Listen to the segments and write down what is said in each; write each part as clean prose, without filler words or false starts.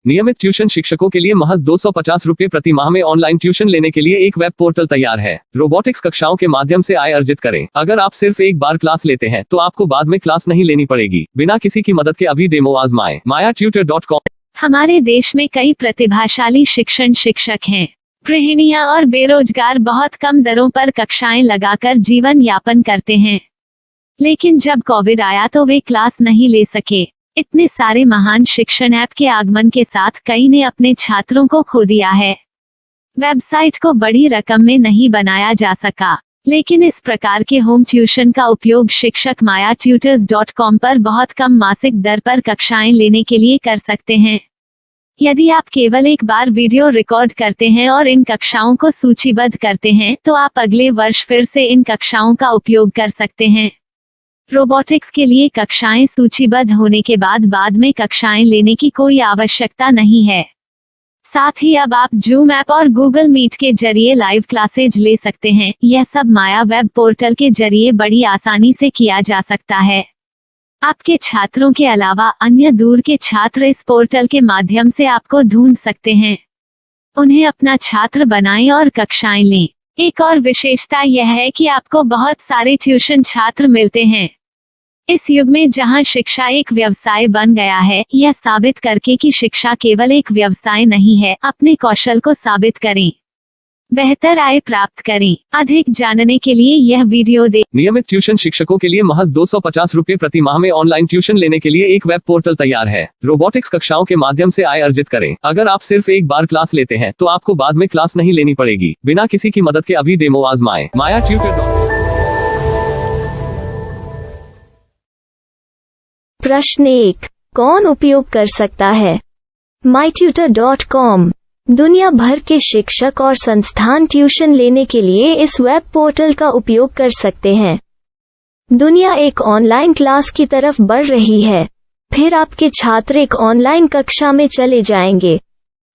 नियमित ट्यूशन शिक्षकों के लिए महज 250 रुपए प्रति माह में ऑनलाइन ट्यूशन लेने के लिए एक वेब पोर्टल तैयार है। रोबोटिक्स कक्षाओं के माध्यम से आय अर्जित करें। अगर आप सिर्फ एक बार क्लास लेते हैं तो आपको बाद में क्लास नहीं लेनी पड़ेगी। बिना किसी की मदद के अभी डेमो आजमाएं। mayatutor.com। हमारे देश में कई प्रतिभाशाली शिक्षक हैं। गृहिणियां और बेरोजगार बहुत कम दरों पर कक्षाएं लगाकर जीवन यापन करते हैं, लेकिन जब कोविड आया तो वे क्लास नहीं ले सके। इतने सारे महान शिक्षण ऐप के आगमन के साथ कई ने अपने छात्रों को खो दिया है। वेबसाइट को बड़ी रकम में नहीं बनाया जा सका, लेकिन इस प्रकार के होम ट्यूशन का उपयोग शिक्षक mayatutors.com पर बहुत कम मासिक दर पर कक्षाएं लेने के लिए कर सकते हैं। यदि आप केवल एक बार वीडियो रिकॉर्ड करते हैं और इन कक्षाओं को सूचीबद्ध करते हैं तो आप अगले वर्ष फिर से इन कक्षाओं का उपयोग कर सकते हैं। रोबोटिक्स के लिए कक्षाएं सूचीबद्ध होने के बाद में कक्षाएं लेने की कोई आवश्यकता नहीं है। साथ ही अब आप जूम ऐप और गूगल मीट के जरिए लाइव क्लासेज ले सकते हैं। यह सब माया वेब पोर्टल के जरिए बड़ी आसानी से किया जा सकता है। आपके छात्रों के अलावा अन्य दूर के छात्र इस पोर्टल के माध्यम से आपको ढूंढ सकते हैं। उन्हें अपना छात्र बनाएं और कक्षाएं लें। एक और विशेषता यह है कि आपको बहुत सारे ट्यूशन छात्र मिलते हैं। इस युग में जहां शिक्षा एक व्यवसाय बन गया है, यह साबित करके कि शिक्षा केवल एक व्यवसाय नहीं है, अपने कौशल को साबित करें, बेहतर आय प्राप्त करें। अधिक जानने के लिए यह वीडियो देखें। नियमित ट्यूशन शिक्षकों के लिए महज 250 रुपए प्रति माह में ऑनलाइन ट्यूशन लेने के लिए एक वेब पोर्टल तैयार है। रोबोटिक्स कक्षाओं के माध्यम से आय अर्जित करें। अगर आप सिर्फ एक बार क्लास लेते हैं तो आपको बाद में क्लास नहीं लेनी पड़ेगी। बिना किसी की मदद के अभी डेमो आजमाएं। mayatutor.com। प्रश्न 1, कौन उपयोग कर सकता है? mytutor.com दुनिया भर के शिक्षक और संस्थान ट्यूशन लेने के लिए इस वेब पोर्टल का उपयोग कर सकते हैं। दुनिया एक ऑनलाइन क्लास की तरफ बढ़ रही है, फिर आपके छात्र एक ऑनलाइन कक्षा में चले जाएंगे।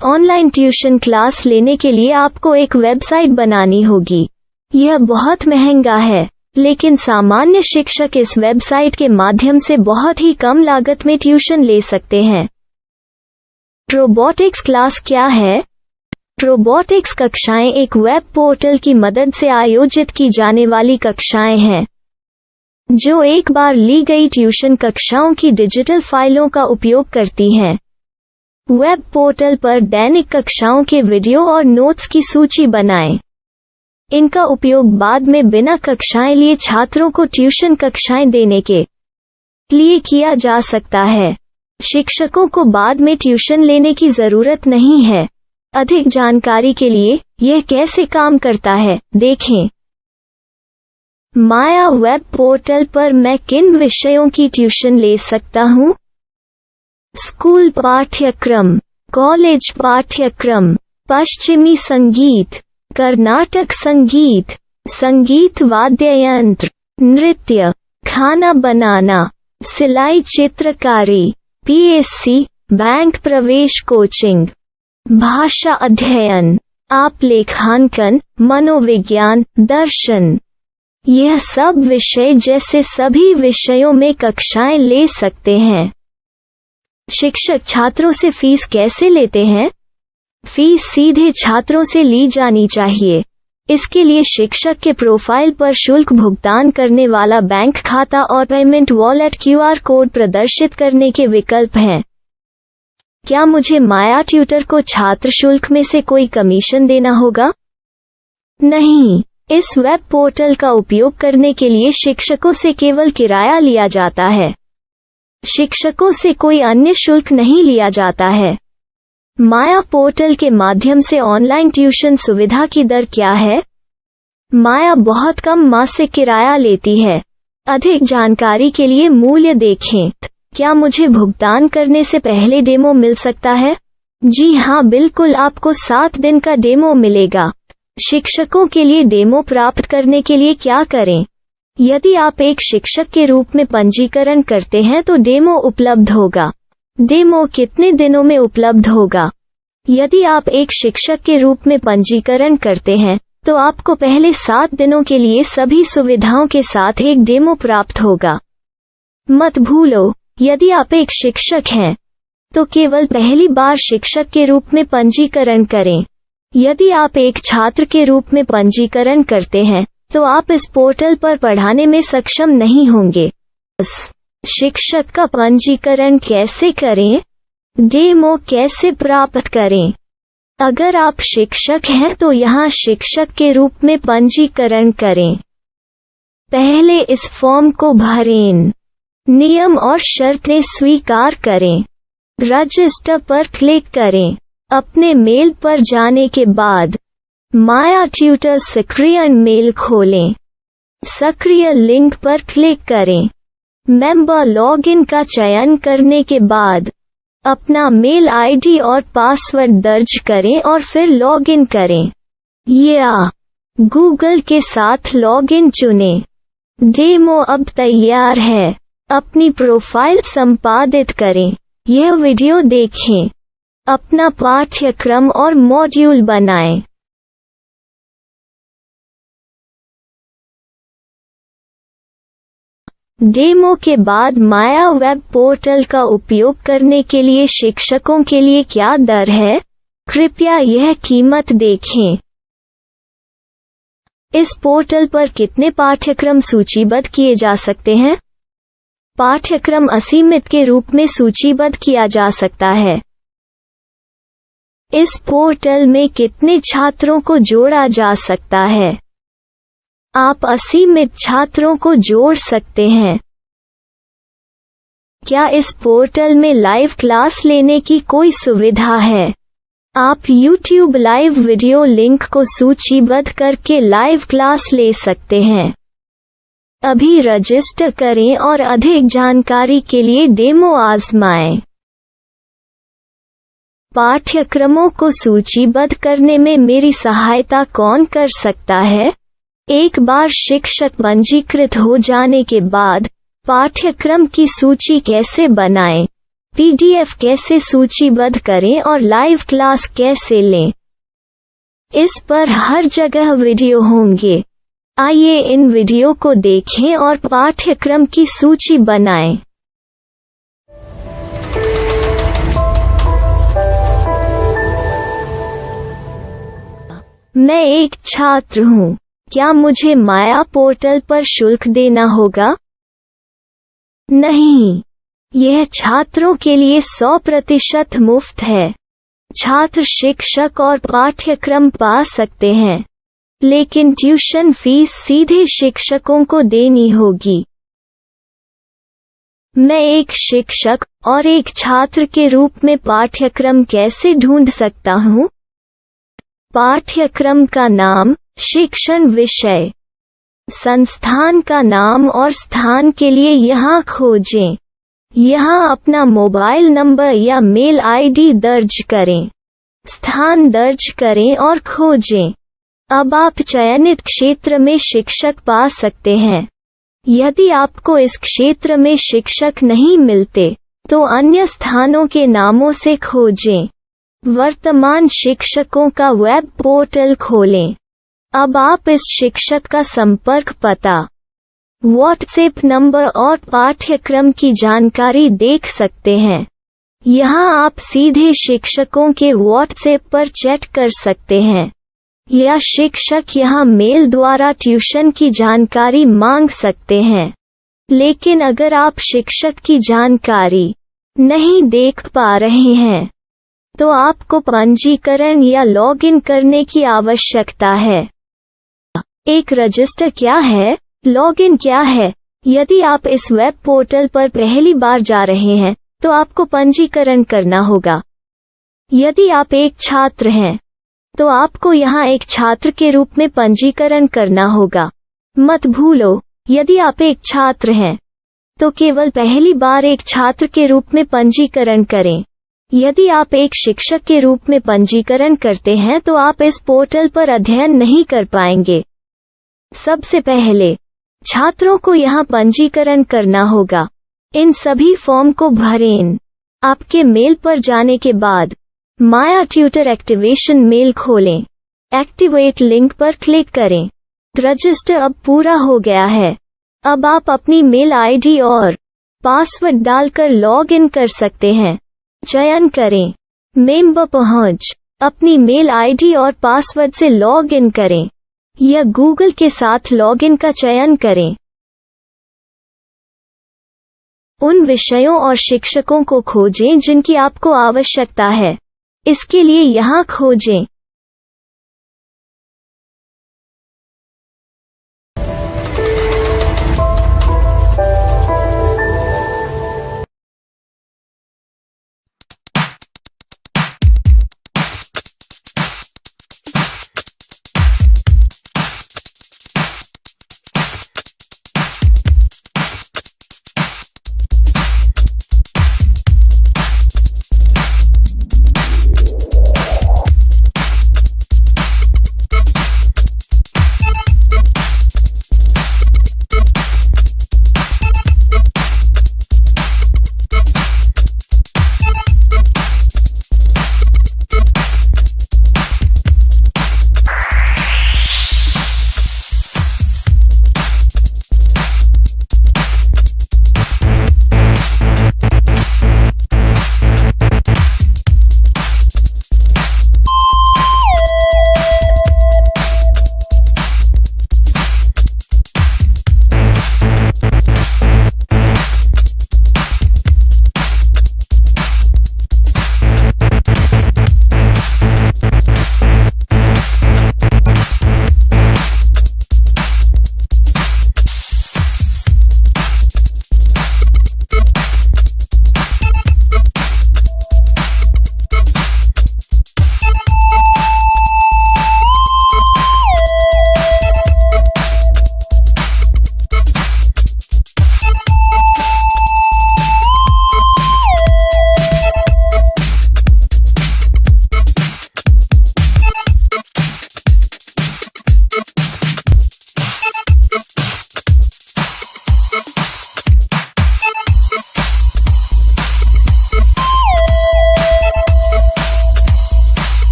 ऑनलाइन ट्यूशन क्लास लेने के लिए आपको एक वेबसाइट बनानी होगी। यह बहुत महंगा है, लेकिन सामान्य शिक्षक इस वेबसाइट के माध्यम से बहुत ही कम लागत में ट्यूशन ले सकते हैं। रोबोटिक्स क्लास क्या है? रोबोटिक्स कक्षाएं एक वेब पोर्टल की मदद से आयोजित की जाने वाली कक्षाएं हैं, जो एक बार ली गई ट्यूशन कक्षाओं की डिजिटल फाइलों का उपयोग करती हैं। वेब पोर्टल पर दैनिक कक्षाओं के वीडियो और नोट्स की सूची बनाएं। इनका उपयोग बाद में बिना कक्षाएं लिए छात्रों को ट्यूशन कक्षाएं देने के लिए किया जा सकता है। शिक्षकों को बाद में ट्यूशन लेने की जरूरत नहीं है। अधिक जानकारी के लिए यह कैसे काम करता है देखें। माया वेब पोर्टल पर मैं किन विषयों की ट्यूशन ले सकता हूँ? स्कूल पाठ्यक्रम, कॉलेज पाठ्यक्रम, पश्चिमी संगीत, कर्नाटक संगीत, संगीत वाद्य यंत्र, नृत्य, खाना बनाना, सिलाई चित्रकारी, पीएससी, बैंक प्रवेश कोचिंग, भाषा अध्ययन, आप लेखांकन, मनोविज्ञान, दर्शन। यह सब विषय जैसे सभी विषयों में कक्षाएं ले सकते हैं। शिक्षक छात्रों से फीस कैसे लेते हैं? फीस सीधे छात्रों से ली जानी चाहिए। इसके लिए शिक्षक के प्रोफाइल पर शुल्क भुगतान करने वाला बैंक खाता और पेमेंट वॉलेट क्यूआर कोड प्रदर्शित करने के विकल्प हैं। क्या मुझे माया ट्यूटर को छात्र शुल्क में से कोई कमीशन देना होगा? नहीं, इस वेब पोर्टल का उपयोग करने के लिए शिक्षकों से केवल किराया लिया जाता है। शिक्षकों से कोई अन्य शुल्क नहीं लिया जाता है। माया पोर्टल के माध्यम से ऑनलाइन ट्यूशन सुविधा की दर क्या है? माया बहुत कम मासिक किराया लेती है। अधिक जानकारी के लिए मूल्य देखें। क्या मुझे भुगतान करने से पहले डेमो मिल सकता है? जी हाँ, बिल्कुल, आपको 7 दिन का डेमो मिलेगा। शिक्षकों के लिए डेमो प्राप्त करने के लिए क्या करें? यदि आप एक शिक्षक के रूप में पंजीकरण करते हैं तो डेमो उपलब्ध होगा। डेमो कितने दिनों में उपलब्ध होगा? यदि आप एक शिक्षक के रूप में पंजीकरण करते हैं तो आपको पहले 7 दिनों के लिए सभी सुविधाओं के साथ एक डेमो प्राप्त होगा। मत भूलो, यदि आप एक शिक्षक हैं तो केवल पहली बार शिक्षक के रूप में पंजीकरण करें। यदि आप एक छात्र के रूप में पंजीकरण करते हैं तो आप इस पोर्टल पर पढ़ाने में सक्षम नहीं होंगे। शिक्षक का पंजीकरण कैसे करें? डेमो कैसे प्राप्त करें? अगर आप शिक्षक हैं तो यहाँ शिक्षक के रूप में पंजीकरण करें। पहले इस फॉर्म को भरें। नियम और शर्तें स्वीकार करें। रजिस्टर पर क्लिक करें। अपने मेल पर जाने के बाद माया ट्यूटर सक्रिय मेल खोलें। सक्रिय लिंक पर क्लिक करें। मेंबर लॉगिन का चयन करने के बाद अपना मेल आईडी और पासवर्ड दर्ज करें और फिर लॉगिन करें या गूगल के साथ लॉगिन चुनें। डेमो अब तैयार है। अपनी प्रोफाइल संपादित करें। यह वीडियो देखें। अपना पाठ्यक्रम और मॉड्यूल बनाएं। डेमो के बाद माया वेब पोर्टल का उपयोग करने के लिए शिक्षकों के लिए क्या दर है? कृपया यह कीमत देखें। इस पोर्टल पर कितने पाठ्यक्रम सूचीबद्ध किए जा सकते हैं? पाठ्यक्रम असीमित के रूप में सूचीबद्ध किया जा सकता है। इस पोर्टल में कितने छात्रों को जोड़ा जा सकता है? आप असीमित छात्रों को जोड़ सकते हैं। क्या इस पोर्टल में लाइव क्लास लेने की कोई सुविधा है? आप YouTube लाइव वीडियो लिंक को सूचीबद्ध करके लाइव क्लास ले सकते हैं। अभी रजिस्टर करें और अधिक जानकारी के लिए डेमो आजमाएं। पाठ्यक्रमों को सूचीबद्ध करने में मेरी सहायता कौन कर सकता है? एक बार शिक्षक पंजीकृत हो जाने के बाद पाठ्यक्रम की सूची कैसे बनाएं, PDF कैसे सूचीबद्ध करें और लाइव क्लास कैसे लें, इस पर हर जगह वीडियो होंगे। आइए इन वीडियो को देखें और पाठ्यक्रम की सूची बनाएं। मैं एक छात्र हूँ। क्या मुझे माया पोर्टल पर शुल्क देना होगा? नहीं, यह छात्रों के लिए 100% मुफ्त है। छात्र शिक्षक और पाठ्यक्रम पा सकते हैं, लेकिन ट्यूशन फीस सीधे शिक्षकों को देनी होगी। मैं एक शिक्षक और एक छात्र के रूप में पाठ्यक्रम कैसे ढूंढ सकता हूँ? पाठ्यक्रम का नाम, शिक्षण विषय, संस्थान का नाम और स्थान के लिए यहाँ खोजें। यहाँ अपना मोबाइल नंबर या मेल आईडी दर्ज करें। स्थान दर्ज करें और खोजें। अब आप चयनित क्षेत्र में शिक्षक पा सकते हैं। यदि आपको इस क्षेत्र में शिक्षक नहीं मिलते, तो अन्य स्थानों के नामों से खोजें। वर्तमान शिक्षकों का वेब पोर्टल खोलें। अब आप इस शिक्षक का संपर्क पता, व्हाट्सएप नंबर और पाठ्यक्रम की जानकारी देख सकते हैं। यहाँ आप सीधे शिक्षकों के व्हाट्सएप पर चैट कर सकते हैं या शिक्षक यहाँ मेल द्वारा ट्यूशन की जानकारी मांग सकते हैं। लेकिन अगर आप शिक्षक की जानकारी नहीं देख पा रहे हैं, तो आपको पंजीकरण या लॉगिन करने की आवश्यकता है। एक रजिस्टर क्या है? लॉगिन क्या है? यदि आप इस वेब पोर्टल पर पहली बार जा रहे हैं, तो आपको पंजीकरण करना होगा। यदि आप एक छात्र हैं, तो आपको यहाँ एक छात्र के रूप में पंजीकरण करना होगा। मत भूलो, यदि आप एक छात्र हैं, तो केवल पहली बार एक छात्र के रूप में पंजीकरण करें। यदि आप एक शिक्षक के रूप में पंजीकरण करते हैं तो आप इस पोर्टल पर अध्ययन नहीं कर पाएंगे। सबसे पहले छात्रों को यहाँ पंजीकरण करना होगा। इन सभी फॉर्म को भरें। आपके मेल पर जाने के बाद माया ट्यूटर एक्टिवेशन मेल खोलें। एक्टिवेट लिंक पर क्लिक करें। रजिस्टर अब पूरा हो गया है। अब आप अपनी मेल आईडी और पासवर्ड डालकर लॉग इन कर सकते हैं। चयन करें। मेंबर पहुंच। अपनी मेल आईडी और पासवर्ड से लॉग इन करें या गूगल के साथ लॉगिन का चयन करें। उन विषयों और शिक्षकों को खोजें जिनकी आपको आवश्यकता है। इसके लिए यहाँ खोजें।